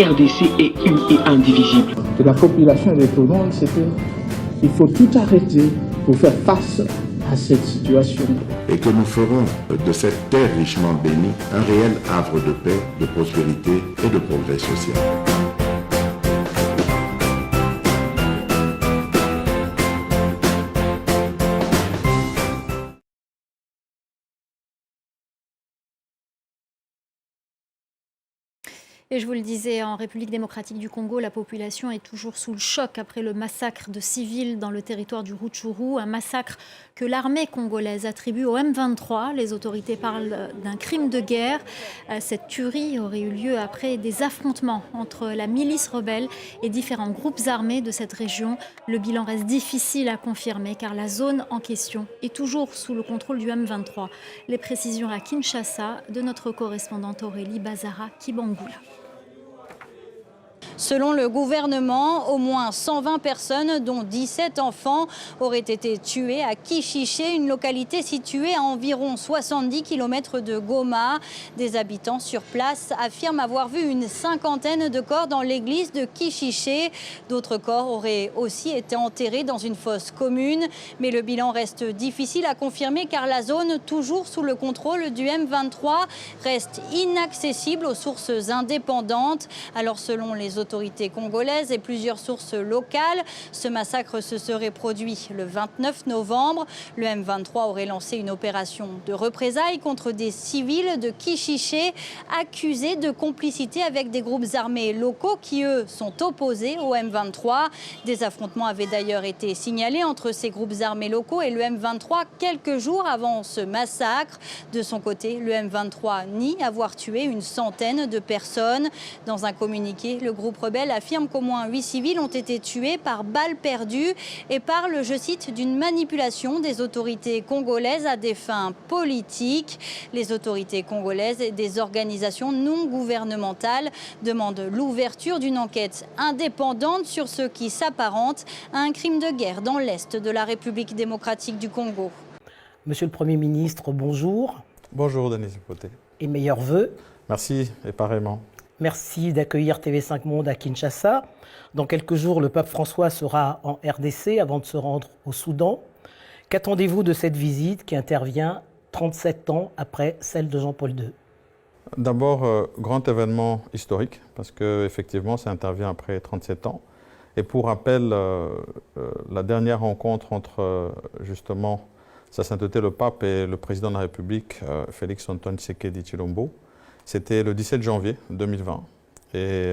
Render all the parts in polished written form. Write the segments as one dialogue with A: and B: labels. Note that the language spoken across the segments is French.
A: RDC est une et indivisible.
B: De la population et de tout le monde, c'est qu'il faut tout arrêter pour faire face à cette situation.
C: Et que nous ferons de cette terre richement bénie un réel havre de paix, de prospérité et de progrès social.
D: Et je vous le disais, en République démocratique du Congo, la population est toujours sous le choc après le massacre de civils dans le territoire du Rutshuru, un massacre que l'armée congolaise attribue au M23. Les autorités parlent d'un crime de guerre. Cette tuerie aurait eu lieu après des affrontements entre la milice rebelle et différents groupes armés de cette région. Le bilan reste difficile à confirmer car la zone en question est toujours sous le contrôle du M23. Les précisions à Kinshasa de notre correspondante Aurélie Bazara Kibangula.
E: Selon le gouvernement, au moins 120 personnes, dont 17 enfants, auraient été tuées à Kishiché, une localité située à environ 70 km de Goma. Des habitants sur place affirment avoir vu une cinquantaine de corps dans l'église de Kishiché. D'autres corps auraient aussi été enterrés dans une fosse commune. Mais le bilan reste difficile à confirmer car la zone, toujours sous le contrôle du M23, reste inaccessible aux sources indépendantes. Alors selon les autorités congolaises et plusieurs sources locales, ce massacre se serait produit le 29 novembre. Le M23 aurait lancé une opération de représailles contre des civils de Kishiché accusés de complicité avec des groupes armés locaux qui, eux, sont opposés au M23. Des affrontements avaient d'ailleurs été signalés entre ces groupes armés locaux et le M23 quelques jours avant ce massacre. De son côté, le M23 nie avoir tué une centaine de personnes. Dans un communiqué, le groupe rebelle affirme qu'au moins 8 civils ont été tués par balles perdues et parle, je cite, d'une manipulation des autorités congolaises à des fins politiques. Les autorités congolaises et des organisations non gouvernementales demandent l'ouverture d'une enquête indépendante sur ce qui s'apparente à un crime de guerre dans l'est de la République démocratique du Congo.
F: Monsieur le Premier ministre, bonjour.
G: Bonjour Denise Poté.
F: Et meilleurs vœux.
G: Merci et pareillement.
F: Merci d'accueillir TV5 Monde à Kinshasa. Dans quelques jours, le pape François sera en RDC avant de se rendre au Soudan. Qu'attendez-vous de cette visite qui intervient 37 ans après celle de Jean-Paul II?
G: D'abord, grand événement historique, parce qu'effectivement, ça intervient après 37 ans. Et pour rappel, la dernière rencontre entre justement Sa Sainteté le Pape et le président de la République, Félix Antoine Tshisekedi Tshilombo, c'était le 17 janvier 2020. Et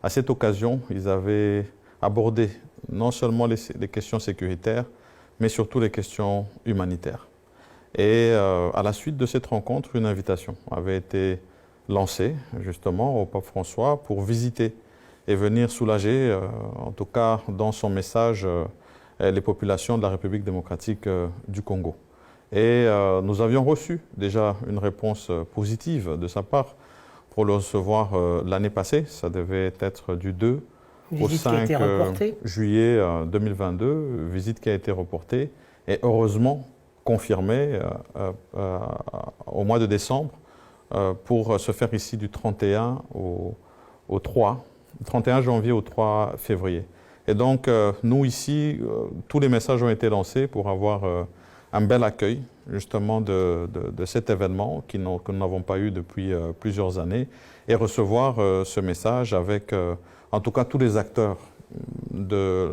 G: à cette occasion, ils avaient abordé non seulement les questions sécuritaires, mais surtout les questions humanitaires. Et à la suite de cette rencontre, une invitation avait été lancée justement au pape François pour visiter et venir soulager, en tout cas dans son message, les populations de la République démocratique du Congo. Et nous avions reçu déjà une réponse positive de sa part pour le recevoir l'année passée. Ça devait être du 2 au 5 juillet 2022, visite qui a été reportée et heureusement confirmée au mois de décembre pour se faire ici du 31 janvier au 3 février. Et donc, nous ici, tous les messages ont été lancés pour avoir un bel accueil justement de cet événement que nous n'avons pas eu depuis plusieurs années et recevoir ce message avec en tout cas tous les acteurs de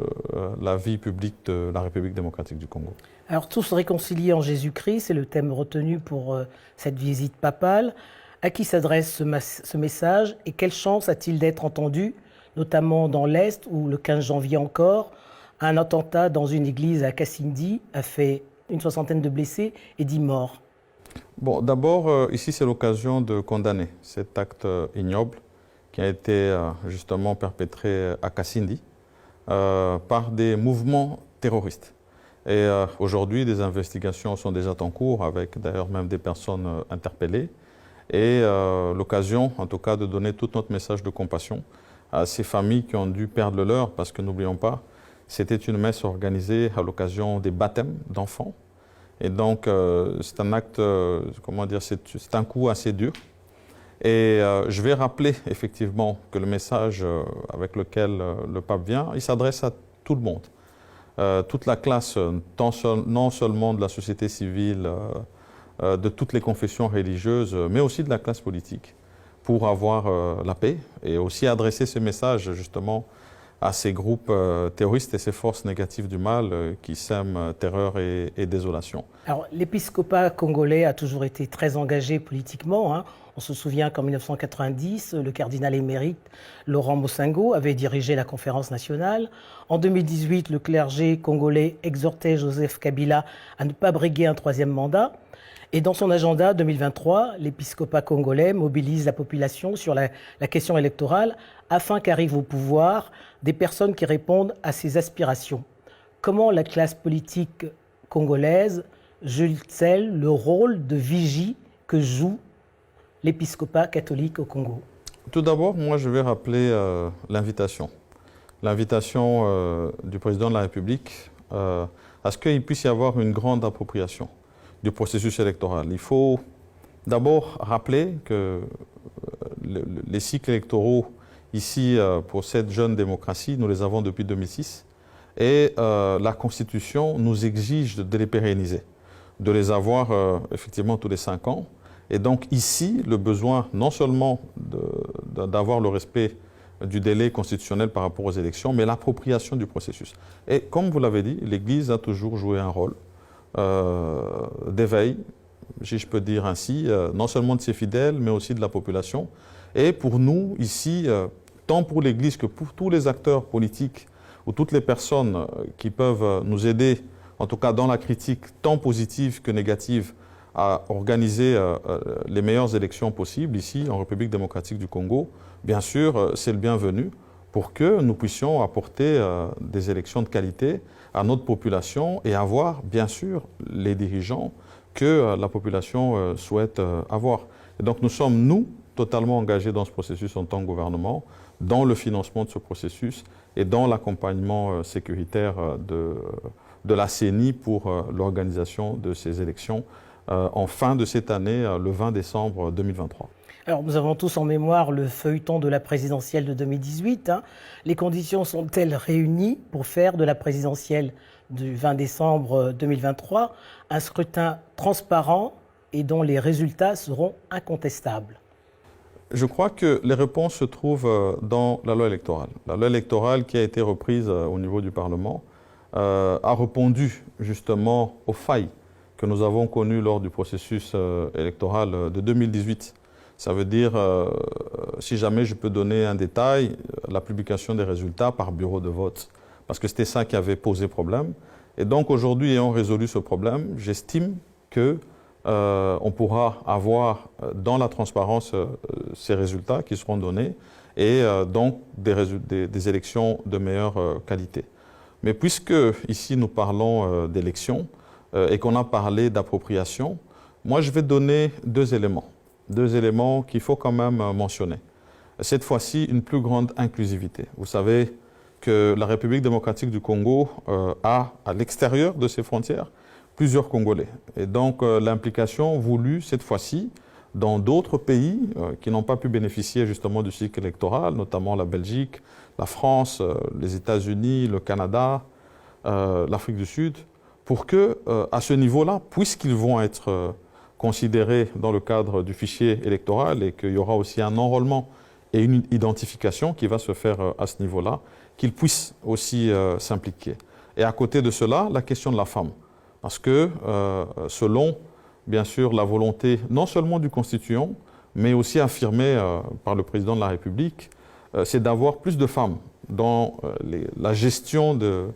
G: la vie publique de la République démocratique du Congo.
F: Alors tous réconciliés en Jésus-Christ, c'est le thème retenu pour cette visite papale. À qui s'adresse ce message et quelle chance a-t-il d'être entendu, notamment dans l'Est où le 15 janvier encore, un attentat dans une église à Kasindi a fait une soixantaine de blessés et 10 morts.
G: Bon, d'abord, ici, c'est l'occasion de condamner cet acte ignoble qui a été justement perpétré à Kasindi par des mouvements terroristes. Et aujourd'hui, des investigations sont déjà en cours avec d'ailleurs même des personnes interpellées. Et l'occasion, en tout cas, de donner tout notre message de compassion à ces familles qui ont dû perdre le leur parce que n'oublions pas, c'était une messe organisée à l'occasion des baptêmes d'enfants. Et donc, c'est un acte, comment dire, c'est un coup assez dur. Et je vais rappeler effectivement que le message avec lequel le pape vient, il s'adresse à tout le monde. Toute la classe, non seulement de la société civile, de toutes les confessions religieuses, mais aussi de la classe politique, pour avoir la paix et aussi adresser ce message justement à ces groupes terroristes et ces forces négatives du mal qui sèment terreur et désolation.
F: Alors, l'épiscopat congolais a toujours été très engagé politiquement, hein. On se souvient qu'en 1990, le cardinal émérite Laurent Mosengo avait dirigé la conférence nationale. En 2018, le clergé congolais exhortait Joseph Kabila à ne pas briguer un troisième mandat. Et dans son agenda 2023, l'épiscopat congolais mobilise la population sur la question électorale afin qu'arrivent au pouvoir des personnes qui répondent à ses aspirations. Comment la classe politique congolaise joue-t-elle le rôle de vigie que joue l'épiscopat catholique au Congo?
G: Tout d'abord, moi je vais rappeler l'invitation. L'invitation du président de la République à ce qu'il puisse y avoir une grande appropriation du processus électoral. Il faut d'abord rappeler que les cycles électoraux ici pour cette jeune démocratie, nous les avons depuis 2006 et la Constitution nous exige de les pérenniser, de les avoir effectivement tous les 5 ans. Et donc ici, le besoin non seulement d'avoir le respect du délai constitutionnel par rapport aux élections, mais l'appropriation du processus. Et comme vous l'avez dit, l'Église a toujours joué un rôle d'éveil, si je peux dire ainsi, non seulement de ses fidèles, mais aussi de la population. Et pour nous, ici, tant pour l'Église que pour tous les acteurs politiques ou toutes les personnes qui peuvent nous aider, en tout cas dans la critique tant positive que négative, à organiser les meilleures élections possibles ici en République démocratique du Congo, bien sûr, c'est le bienvenu pour que nous puissions apporter des élections de qualité à notre population et avoir, bien sûr, les dirigeants que la population souhaite avoir. Et donc nous sommes, nous, totalement engagés dans ce processus en tant que gouvernement, dans le financement de ce processus et dans l'accompagnement sécuritaire de la CENI pour l'organisation de ces élections en fin de cette année, le 20 décembre 2023.
F: Alors, nous avons tous en mémoire le feuilleton de la présidentielle de 2018. Hein. Les conditions sont-elles réunies pour faire de la présidentielle du 20 décembre 2023 un scrutin transparent et dont les résultats seront incontestables?
G: Je crois que les réponses se trouvent dans la loi électorale. La loi électorale qui a été reprise au niveau du Parlement a répondu justement aux failles que nous avons connues lors du processus électoral de 2018. Ça veut dire, si jamais je peux donner un détail, la publication des résultats par bureau de vote. Parce que c'était ça qui avait posé problème. Et donc aujourd'hui, ayant résolu ce problème, j'estime qu'on pourra avoir dans la transparence ces résultats qui seront donnés et donc des élections de meilleure qualité. Mais puisque ici nous parlons d'élections et qu'on a parlé d'appropriation, moi je vais donner deux éléments qu'il faut quand même mentionner. Cette fois-ci, une plus grande inclusivité. Vous savez que la République démocratique du Congo a, à l'extérieur de ses frontières, plusieurs Congolais. Et donc l'implication voulue, cette fois-ci, dans d'autres pays qui n'ont pas pu bénéficier justement du cycle électoral, notamment la Belgique, la France, les États-Unis, le Canada, l'Afrique du Sud, pour que, à ce niveau-là, puisqu'ils vont être considérés dans le cadre du fichier électoral et qu'il y aura aussi un enrôlement et une identification qui va se faire à ce niveau-là, qu'ils puissent aussi s'impliquer. Et à côté de cela, la question de la femme. Parce que selon, bien sûr, la volonté non seulement du constituant, mais aussi affirmée par le président de la République, c'est d'avoir plus de femmes dans la gestion de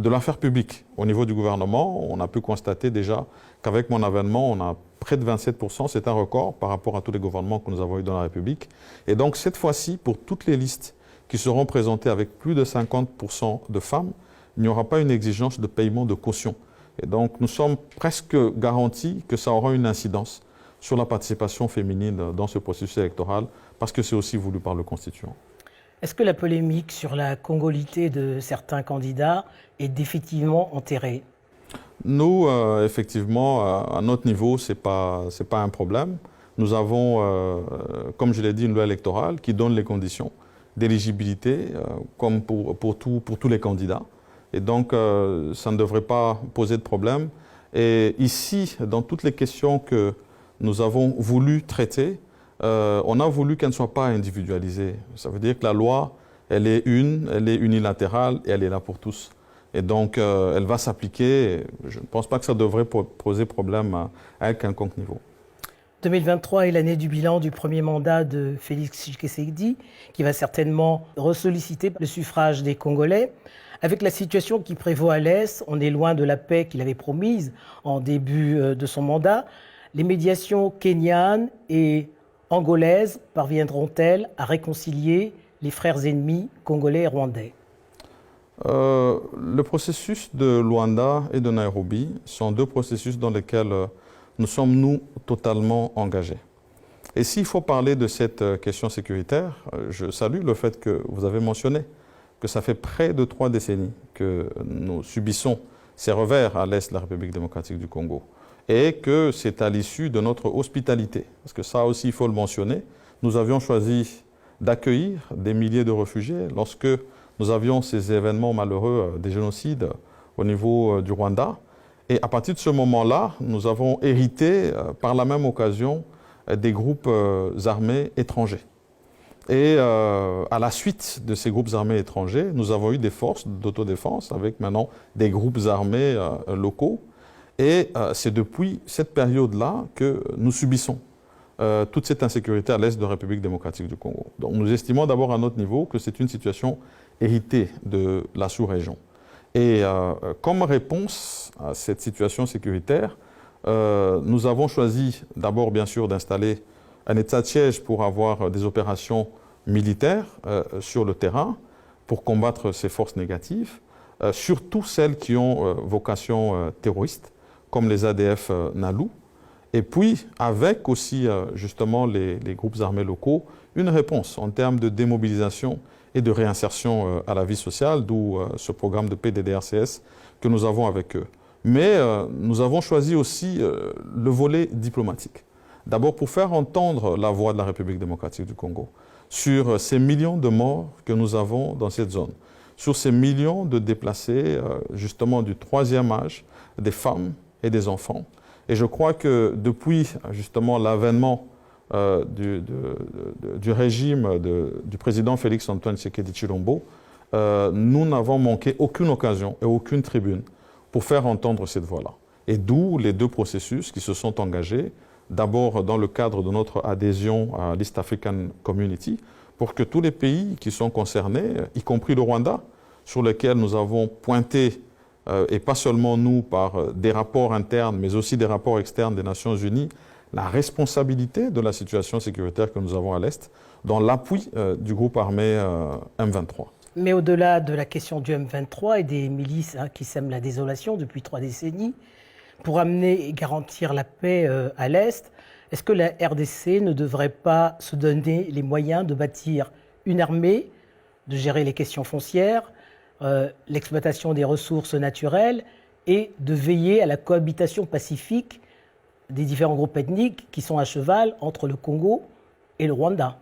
G: l'affaire publique. Au niveau du gouvernement, on a pu constater déjà qu'avec mon avènement, on a près de 27%, c'est un record par rapport à tous les gouvernements que nous avons eus dans la République. Et donc cette fois-ci, pour toutes les listes qui seront présentées avec plus de 50% de femmes, il n'y aura pas une exigence de paiement de caution. Et donc nous sommes presque garantis que ça aura une incidence sur la participation féminine dans ce processus électoral, parce que c'est aussi voulu par le constituant.
F: Est-ce que la polémique sur la congolité de certains candidats est définitivement enterrée?
G: Nous, effectivement, à notre niveau, ce n'est pas un problème. Nous avons, comme je l'ai dit, une loi électorale qui donne les conditions d'éligibilité comme pour tous les candidats. Et donc, ça ne devrait pas poser de problème. Et ici, dans toutes les questions que nous avons voulu traiter, on a voulu qu'elle ne soit pas individualisée. Ça veut dire que la loi, elle est unilatérale et elle est là pour tous. Et donc, elle va s'appliquer. Je ne pense pas que ça devrait poser problème à quelconque niveau.
F: 2023 est l'année du bilan du premier mandat de Félix Tshisekedi, qui va certainement ressolliciter le suffrage des Congolais. Avec la situation qui prévaut à l'Est, on est loin de la paix qu'il avait promise en début de son mandat. Les médiations kenyanes et angolaises parviendront-elles à réconcilier les frères ennemis congolais et rwandais?
G: Le processus de Luanda et de Nairobi sont deux processus dans lesquels nous sommes, nous, totalement engagés. Et s'il faut parler de cette question sécuritaire, je salue le fait que vous avez mentionné que ça fait près de 3 décennies que nous subissons ces revers à l'est de la République démocratique du Congo et que c'est à l'issue de notre hospitalité. Parce que ça aussi, il faut le mentionner, nous avions choisi d'accueillir des milliers de réfugiés lorsque nous avions ces événements malheureux des génocides au niveau du Rwanda. Et à partir de ce moment-là, nous avons hérité par la même occasion des groupes armés étrangers. Et à la suite de ces groupes armés étrangers, nous avons eu des forces d'autodéfense avec maintenant des groupes armés locaux. Et c'est depuis cette période-là que nous subissons toute cette insécurité à l'est de la République démocratique du Congo. Donc nous estimons d'abord à notre niveau que c'est une situation héritée de la sous-région. Et comme réponse à cette situation sécuritaire, nous avons choisi d'abord bien sûr d'installer un état de siège pour avoir des opérations militaires sur le terrain pour combattre ces forces négatives, surtout celles qui ont vocation terroriste, comme les ADF Nalu. Et puis, avec aussi justement les groupes armés locaux, une réponse en termes de démobilisation et de réinsertion à la vie sociale, d'où ce programme de PDDRCS que nous avons avec eux. Mais nous avons choisi aussi le volet diplomatique. D'abord pour faire entendre la voix de la République démocratique du Congo sur ces millions de morts que nous avons dans cette zone, sur ces millions de déplacés justement du 3e âge, des femmes et des enfants. Et je crois que depuis justement l'avènement du régime du président Félix Antoine Tshisekedi Tshilombo, nous n'avons manqué aucune occasion et aucune tribune pour faire entendre cette voix-là. Et d'où les 2 processus qui se sont engagés, d'abord dans le cadre de notre adhésion à l'East African Community, pour que tous les pays qui sont concernés, y compris le Rwanda, sur lequel nous avons pointé, et pas seulement nous, par des rapports internes, mais aussi des rapports externes des Nations Unies, la responsabilité de la situation sécuritaire que nous avons à l'Est, dans l'appui du groupe armé M23.
F: Mais au-delà de la question du M23 et des milices qui sèment la désolation depuis 3 décennies, pour amener et garantir la paix à l'Est, est-ce que la RDC ne devrait pas se donner les moyens de bâtir une armée, de gérer les questions foncières, l'exploitation des ressources naturelles et de veiller à la cohabitation pacifique des différents groupes ethniques qui sont à cheval entre le Congo et le Rwanda?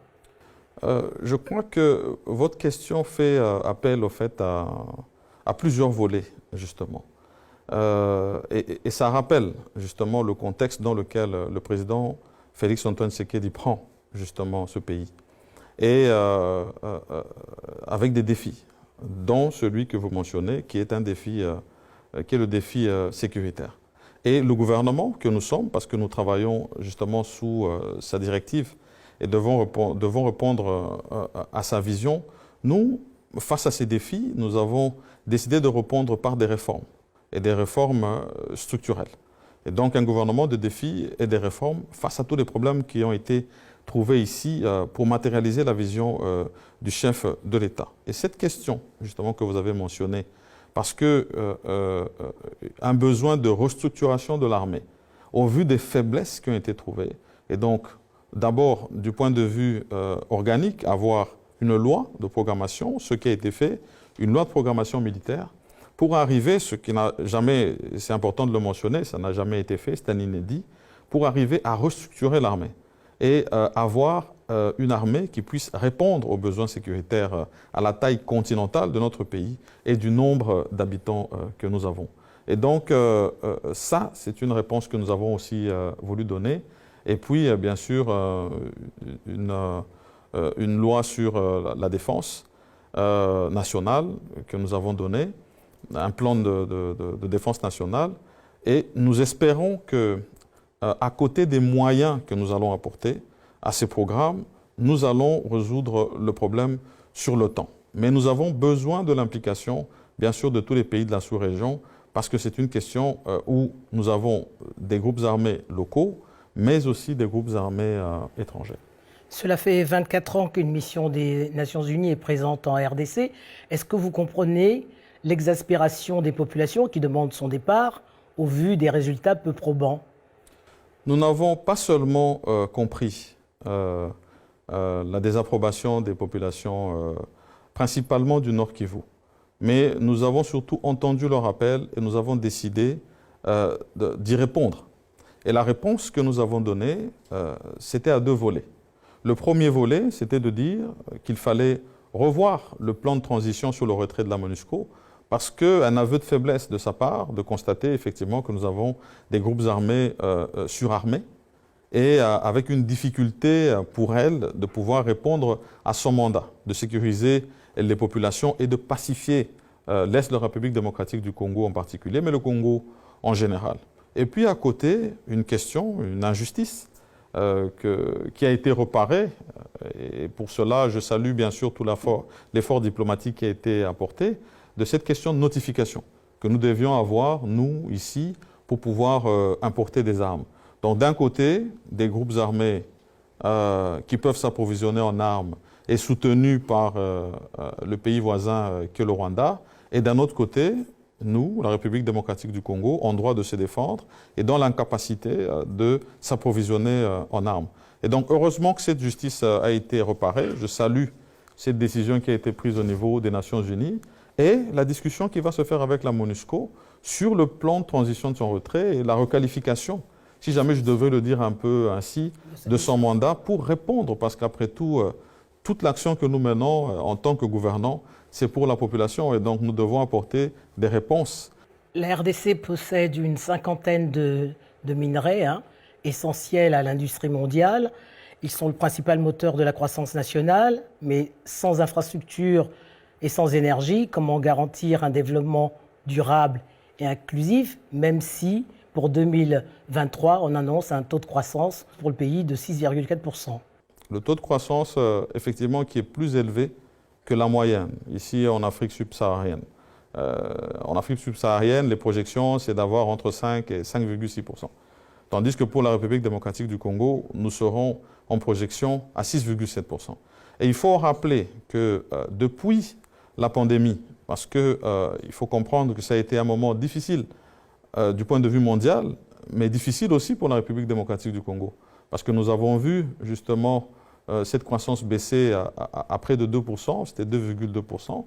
G: Je crois que votre question fait appel au fait à plusieurs volets, justement. Et ça rappelle justement le contexte dans lequel le président Félix Antoine Tshisekedi prend justement ce pays. Et avec des défis, dont celui que vous mentionnez, qui est un défi, qui est le défi sécuritaire. Et le gouvernement que nous sommes, parce que nous travaillons justement sous sa directive et devons répondre à sa vision, nous, face à ces défis, nous avons décidé de répondre par des réformes, et des réformes structurelles. Et donc un gouvernement de défis et des réformes face à tous les problèmes qui ont été trouvés ici pour matérialiser la vision du chef de l'État. Et cette question, justement, que vous avez mentionnée, parce que un besoin de restructuration de l'armée, au vu des faiblesses qui ont été trouvées, et donc d'abord du point de vue organique, avoir une loi de programmation, ce qui a été fait, une loi de programmation militaire, pour arriver, ce qui n'a jamais, c'est important de le mentionner, ça n'a jamais été fait, c'est un inédit, pour arriver à restructurer l'armée. et avoir une armée qui puisse répondre aux besoins sécuritaires à la taille continentale de notre pays et du nombre d'habitants que nous avons. Et donc, ça, c'est une réponse que nous avons aussi voulu donner. Et puis, bien sûr, une loi sur la défense nationale que nous avons donnée, un plan de défense nationale. Et nous espérons que, à côté des moyens que nous allons apporter à ces programmes, nous allons résoudre le problème sur le temps. Mais nous avons besoin de l'implication, bien sûr, de tous les pays de la sous-région, parce que c'est une question où nous avons des groupes armés locaux, mais aussi des groupes armés étrangers.
F: Cela fait 24 ans qu'une mission des Nations Unies est présente en RDC. Est-ce que vous comprenez l'exaspération des populations qui demandent son départ au vu des résultats peu probants?
G: Nous n'avons pas seulement compris la désapprobation des populations, principalement du Nord Kivu, mais nous avons surtout entendu leur appel et nous avons décidé d'y répondre. Et la réponse que nous avons donnée, c'était à deux volets. Le premier volet, c'était de dire qu'il fallait revoir le plan de transition sur le retrait de la MONUSCO, parce qu'un aveu de faiblesse de sa part, de constater effectivement que nous avons des groupes armés surarmés, et avec une difficulté pour elle de pouvoir répondre à son mandat, de sécuriser les populations et de pacifier l'Est de la République démocratique du Congo en particulier, mais le Congo en général. Et puis à côté, une question, une injustice qui a été reparée, et pour cela je salue bien sûr tout l'effort diplomatique qui a été apporté, de cette question de notification que nous devions avoir, nous, ici, pour pouvoir importer des armes. Donc d'un côté, des groupes armés qui peuvent s'approvisionner en armes et soutenus par le pays voisin qu'est le Rwanda, et d'un autre côté, nous, la République démocratique du Congo, en droit de se défendre et dans l'incapacité de s'approvisionner en armes. Et donc heureusement que cette justice a été reparée. Je salue cette décision qui a été prise au niveau des Nations Unies et la discussion qui va se faire avec la MONUSCO sur le plan de transition de son retrait et la requalification, si jamais je devais le dire un peu ainsi, de son mandat pour répondre, parce qu'après tout, toute l'action que nous menons en tant que gouvernants, c'est pour la population et donc nous devons apporter des réponses.
F: La RDC possède une cinquantaine de minerais essentiels à l'industrie mondiale. Ils sont le principal moteur de la croissance nationale, mais sans infrastructure et sans énergie, comment garantir un développement durable et inclusif, même si pour 2023, on annonce un taux de croissance pour le pays de 6,4%.
G: Le taux de croissance, effectivement, qui est plus élevé que la moyenne, ici en Afrique subsaharienne. En Afrique subsaharienne, les projections, c'est d'avoir entre 5 et 5,6%. Tandis que pour la République démocratique du Congo, nous serons en projection à 6,7%. Et il faut rappeler que depuis la pandémie, parce qu'il faut comprendre que ça a été un moment difficile du point de vue mondial, mais difficile aussi pour la République démocratique du Congo. Parce que nous avons vu justement cette croissance baisser à près de 2%, c'était 2,2%,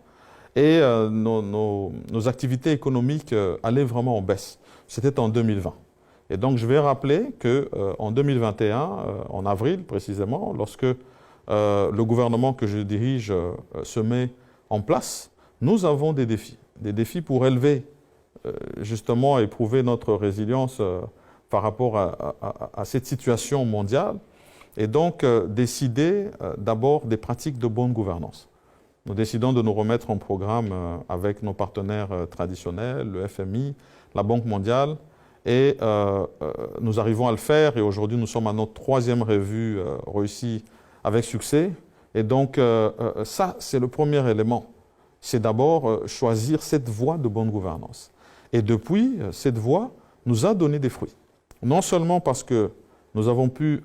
G: et nos activités économiques allaient vraiment en baisse. C'était en 2020. Et donc je vais rappeler qu'en 2021, en avril précisément, lorsque le gouvernement que je dirige se met en place, nous avons des défis pour élever justement et prouver notre résilience par rapport à cette situation mondiale, et donc décider d'abord des pratiques de bonne gouvernance. Nous décidons de nous remettre en programme avec nos partenaires traditionnels, le FMI, la Banque mondiale, et nous arrivons à le faire, et aujourd'hui nous sommes à notre 3e revue réussie avec succès. Et donc ça, c'est le premier élément. C'est d'abord choisir cette voie de bonne gouvernance. Et depuis, cette voie nous a donné des fruits. Non seulement parce que nous avons pu,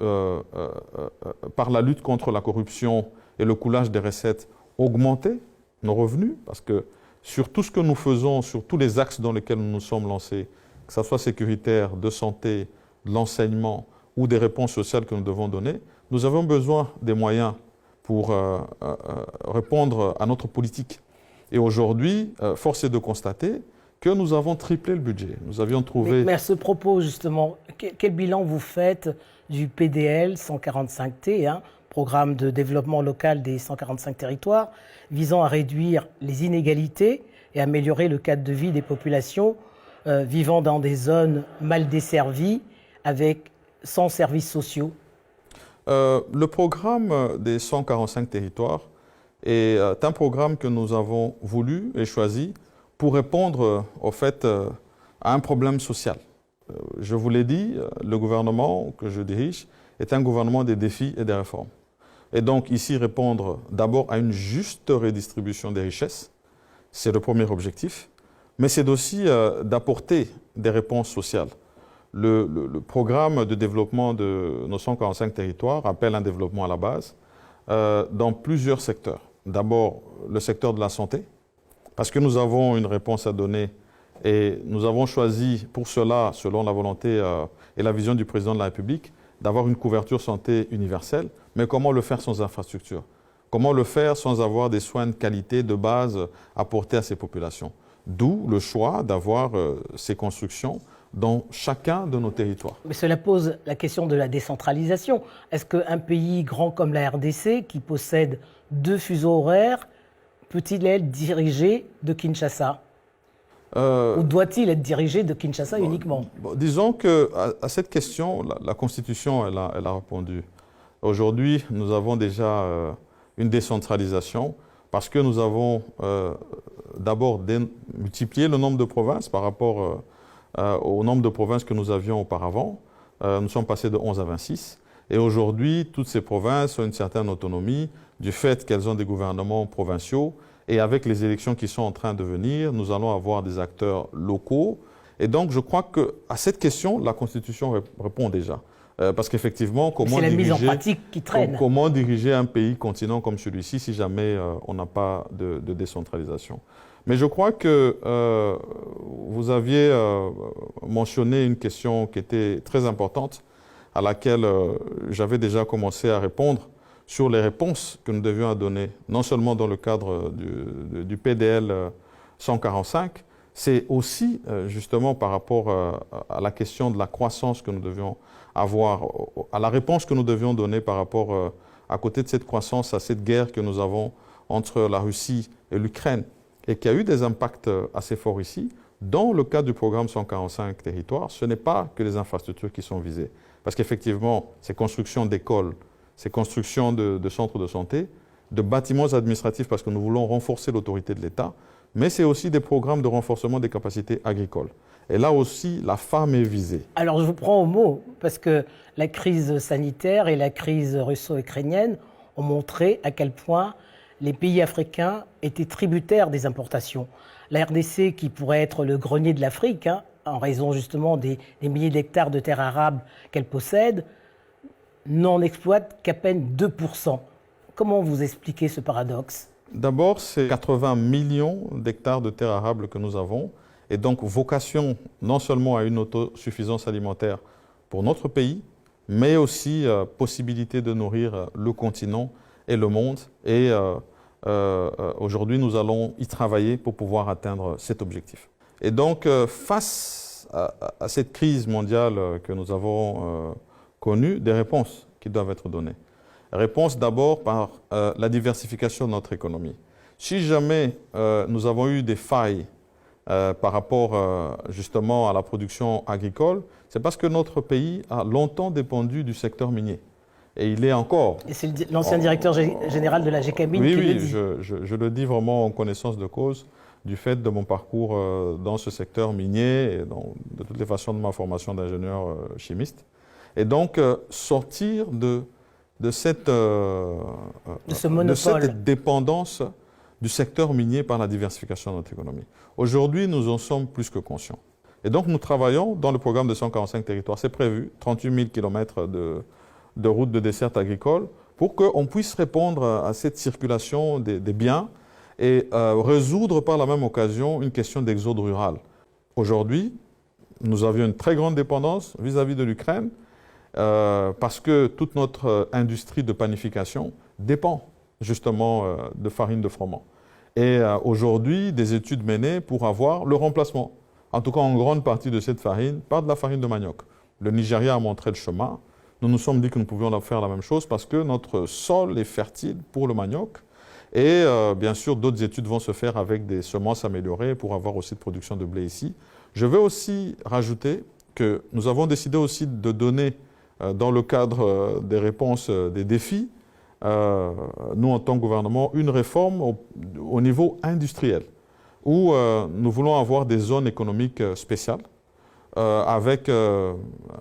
G: par la lutte contre la corruption et le coulage des recettes, augmenter nos revenus, parce que sur tout ce que nous faisons, sur tous les axes dans lesquels nous nous sommes lancés, que ce soit sécuritaire, de santé, de l'enseignement ou des réponses sociales que nous devons donner, nous avons besoin des moyens pour répondre à notre politique. Et aujourd'hui, force est de constater que nous avons triplé le budget. Nous avions trouvé...
F: Mais à ce propos, justement, quel bilan vous faites du PDL 145T, programme de développement local des 145 territoires, visant à réduire les inégalités et améliorer le cadre de vie des populations vivant dans des zones mal desservies, sans services sociaux?
G: Le programme des 145 territoires est un programme que nous avons voulu et choisi pour répondre au fait à un problème social. Je vous l'ai dit, le gouvernement que je dirige est un gouvernement des défis et des réformes. Et donc ici répondre d'abord à une juste redistribution des richesses, c'est le premier objectif, mais c'est aussi d'apporter des réponses sociales. Le programme de développement de nos 145 territoires appelle un développement à la base dans plusieurs secteurs. D'abord, le secteur de la santé, parce que nous avons une réponse à donner et nous avons choisi pour cela, selon la volonté et la vision du président de la République, d'avoir une couverture santé universelle. Mais comment le faire sans infrastructure? Comment le faire sans avoir des soins de qualité, de base apportés à ces populations? D'où le choix d'avoir ces constructions dans chacun de nos territoires.
F: Mais cela pose la question de la décentralisation. Est-ce qu'un pays grand comme la RDC, qui possède 2 fuseaux horaires, peut-il être dirigé de Kinshasa? Ou doit-il être dirigé de Kinshasa uniquement?
G: Disons qu'à cette question, la Constitution elle a répondu. Aujourd'hui, nous avons déjà une décentralisation parce que nous avons d'abord multiplié le nombre de provinces par rapport au nombre de provinces que nous avions auparavant. Nous sommes passés de 11 à 26. Et aujourd'hui, toutes ces provinces ont une certaine autonomie du fait qu'elles ont des gouvernements provinciaux. Et avec les élections qui sont en train de venir, nous allons avoir des acteurs locaux. Et donc, je crois qu'à cette question, la Constitution répond déjà. Parce qu'effectivement, comment diriger un pays continent comme celui-ci si jamais on n'a pas de décentralisation? Mais je crois que vous aviez mentionné une question qui était très importante, à laquelle j'avais déjà commencé à répondre sur les réponses que nous devions donner, non seulement dans le cadre du PDL 145, c'est aussi justement par rapport à la question de la croissance que nous devions avoir, à la réponse que nous devions donner par rapport à côté de cette croissance, à cette guerre que nous avons entre la Russie et l'Ukraine, et qui a eu des impacts assez forts ici. Dans le cadre du programme 145 territoires, ce n'est pas que les infrastructures qui sont visées. Parce qu'effectivement, ces constructions d'écoles, ces constructions de centres de santé, de bâtiments administratifs, parce que nous voulons renforcer l'autorité de l'État, mais c'est aussi des programmes de renforcement des capacités agricoles. Et là aussi, la femme est visée.
F: Alors je vous prends au mot, parce que la crise sanitaire et la crise russo-ukrainienne ont montré à quel point les pays africains étaient tributaires des importations. La RDC, qui pourrait être le grenier de l'Afrique, en raison justement des milliers d'hectares de terres arables qu'elle possède, n'en exploite qu'à peine 2%. Comment vous expliquez ce paradoxe?
G: D'abord, c'est 80 millions d'hectares de terres arables que nous avons, et donc vocation non seulement à une autosuffisance alimentaire pour notre pays, mais aussi possibilité de nourrir le continent et le monde. Et aujourd'hui, nous allons y travailler pour pouvoir atteindre cet objectif. Et donc, face à cette crise mondiale que nous avons connue, des réponses qui doivent être données. Réponse d'abord par la diversification de notre économie. Si jamais nous avons eu des failles par rapport justement à la production agricole, c'est parce que notre pays a longtemps dépendu du secteur minier. Et il est encore...
F: Et c'est l'ancien directeur général de la GECAMIN qui le dit.
G: Oui, je le dis vraiment en connaissance de cause du fait de mon parcours dans ce secteur minier et de toutes les façons de ma formation d'ingénieur chimiste. Et donc, sortir de cette dépendance du secteur minier par la diversification de notre économie. Aujourd'hui, nous en sommes plus que conscients. Et donc, nous travaillons dans le programme de 145 territoires. C'est prévu, 38 000 km de routes de desserte agricole pour qu'on puisse répondre à cette circulation des biens et résoudre par la même occasion une question d'exode rural. Aujourd'hui, nous avions une très grande dépendance vis-à-vis de l'Ukraine parce que toute notre industrie de panification dépend justement de farine de froment. Et aujourd'hui, des études menées pour avoir le remplacement, en tout cas en grande partie de cette farine, par de la farine de manioc. Le Nigeria a montré le chemin. Nous nous sommes dit que nous pouvions faire la même chose parce que notre sol est fertile pour le manioc. Et bien sûr, d'autres études vont se faire avec des semences améliorées pour avoir aussi de production de blé ici. Je veux aussi rajouter que nous avons décidé aussi de donner, dans le cadre des réponses des défis, nous en tant que gouvernement, une réforme au niveau industriel, où nous voulons avoir des zones économiques spéciales, avec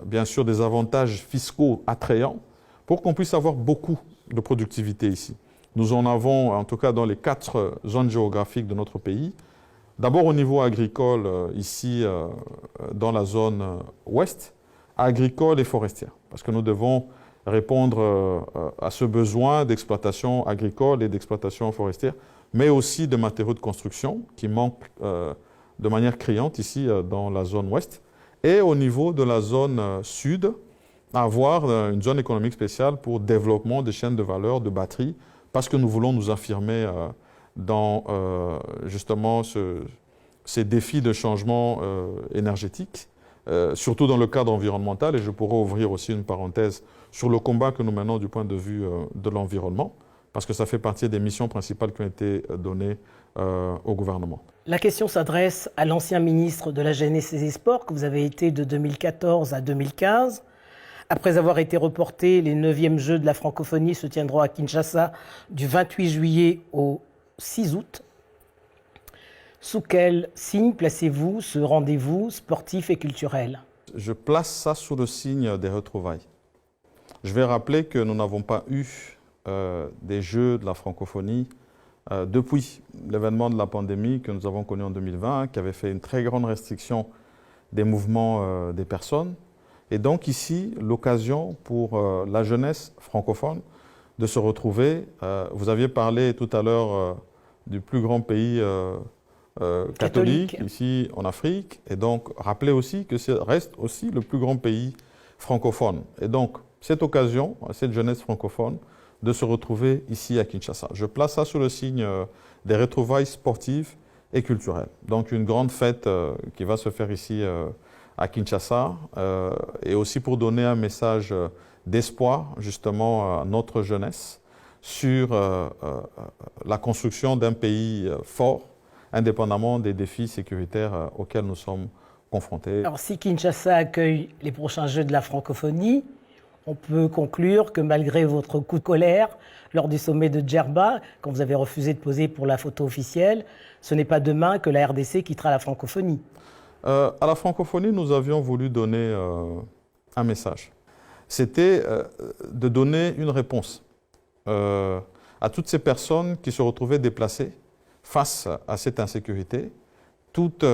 G: bien sûr des avantages fiscaux attrayants, pour qu'on puisse avoir beaucoup de productivité ici. Nous en avons, en tout cas dans les 4 zones géographiques de notre pays. D'abord au niveau agricole, ici dans la zone ouest, agricole et forestière, parce que nous devons répondre à ce besoin d'exploitation agricole et d'exploitation forestière, mais aussi de matériaux de construction qui manquent de manière criante ici dans la zone ouest. Et au niveau de la zone sud, avoir une zone économique spéciale pour développement des chaînes de valeur de batteries, parce que nous voulons nous affirmer dans justement ces défis de changement énergétique, surtout dans le cadre environnemental. Et je pourrais ouvrir aussi une parenthèse sur le combat que nous menons du point de vue de l'environnement, parce que ça fait partie des missions principales qui ont été données au gouvernement.
F: La question s'adresse à l'ancien ministre de la Jeunesse et des Sports, que vous avez été de 2014 à 2015. Après avoir été reportés, les 9e Jeux de la francophonie se tiendront à Kinshasa du 28 juillet au 6 août. Sous quel signe placez-vous ce rendez-vous sportif et culturel?
G: Je place ça sous le signe des retrouvailles. Je vais rappeler que nous n'avons pas eu des Jeux de la francophonie depuis l'événement de la pandémie que nous avons connu en 2020, qui avait fait une très grande restriction des mouvements des personnes. Et donc ici, l'occasion pour la jeunesse francophone de se retrouver. Vous aviez parlé tout à l'heure du plus grand pays catholique ici en Afrique. Et donc, rappelez aussi que ce reste aussi le plus grand pays francophone. Et donc, cette occasion, cette jeunesse francophone, de se retrouver ici à Kinshasa. Je place ça sous le signe des retrouvailles sportives et culturelles. Donc, une grande fête qui va se faire ici à Kinshasa, et aussi pour donner un message d'espoir justement à notre jeunesse sur la construction d'un pays fort, indépendamment des défis sécuritaires auxquels nous sommes confrontés.
F: Alors, si Kinshasa accueille les prochains Jeux de la francophonie, on peut conclure que malgré votre coup de colère lors du sommet de Djerba, quand vous avez refusé de poser pour la photo officielle, ce n'est pas demain que la RDC quittera la francophonie.
G: À la francophonie, nous avions voulu donner un message. C'était de donner une réponse à toutes ces personnes qui se retrouvaient déplacées face à cette insécurité, toutes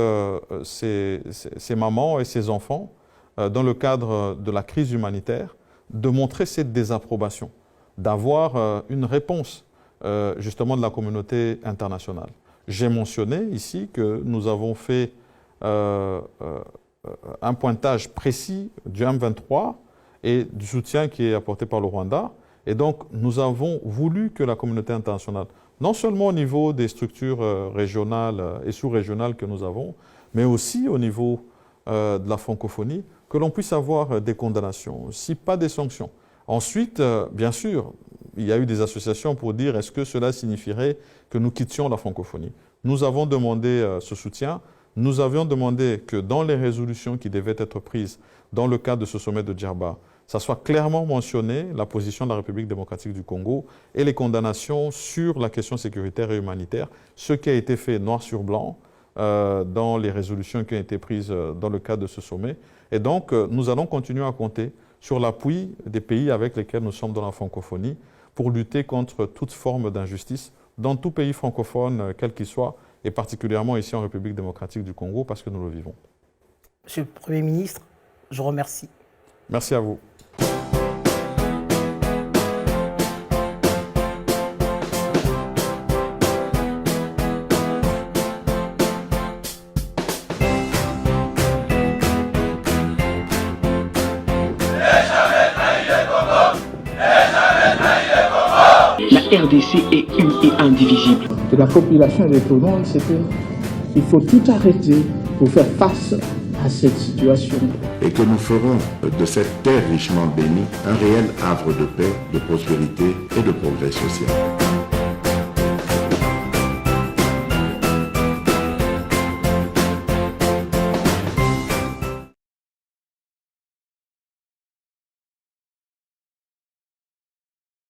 G: ces mamans et ces enfants, dans le cadre de la crise humanitaire, de montrer cette désapprobation, d'avoir une réponse justement de la communauté internationale. J'ai mentionné ici que nous avons fait un pointage précis du M23 et du soutien qui est apporté par le Rwanda. Et donc, nous avons voulu que la communauté internationale, non seulement au niveau des structures régionales et sous-régionales que nous avons, mais aussi au niveau de la francophonie, que l'on puisse avoir des condamnations, si pas des sanctions. Ensuite, bien sûr, il y a eu des associations pour dire est-ce que cela signifierait que nous quittions la francophonie. Nous avons demandé ce soutien. Nous avions demandé que dans les résolutions qui devaient être prises dans le cadre de ce sommet de Djerba, ça soit clairement mentionné la position de la République démocratique du Congo et les condamnations sur la question sécuritaire et humanitaire, ce qui a été fait noir sur blanc dans les résolutions qui ont été prises dans le cadre de ce sommet. Et donc, nous allons continuer à compter sur l'appui des pays avec lesquels nous sommes dans la francophonie pour lutter contre toute forme d'injustice dans tout pays francophone, quel qu'il soit, et particulièrement ici en République démocratique du Congo, parce que nous le vivons.
F: Monsieur le Premier ministre, je vous remercie.
G: Merci à vous.
A: La RDC est une et indivisible.
B: De la population et de tout le monde, c'est qu'il faut tout arrêter pour faire face à cette situation.
C: Et que nous ferons de cette terre richement bénie un réel havre de paix, de prospérité et de progrès social.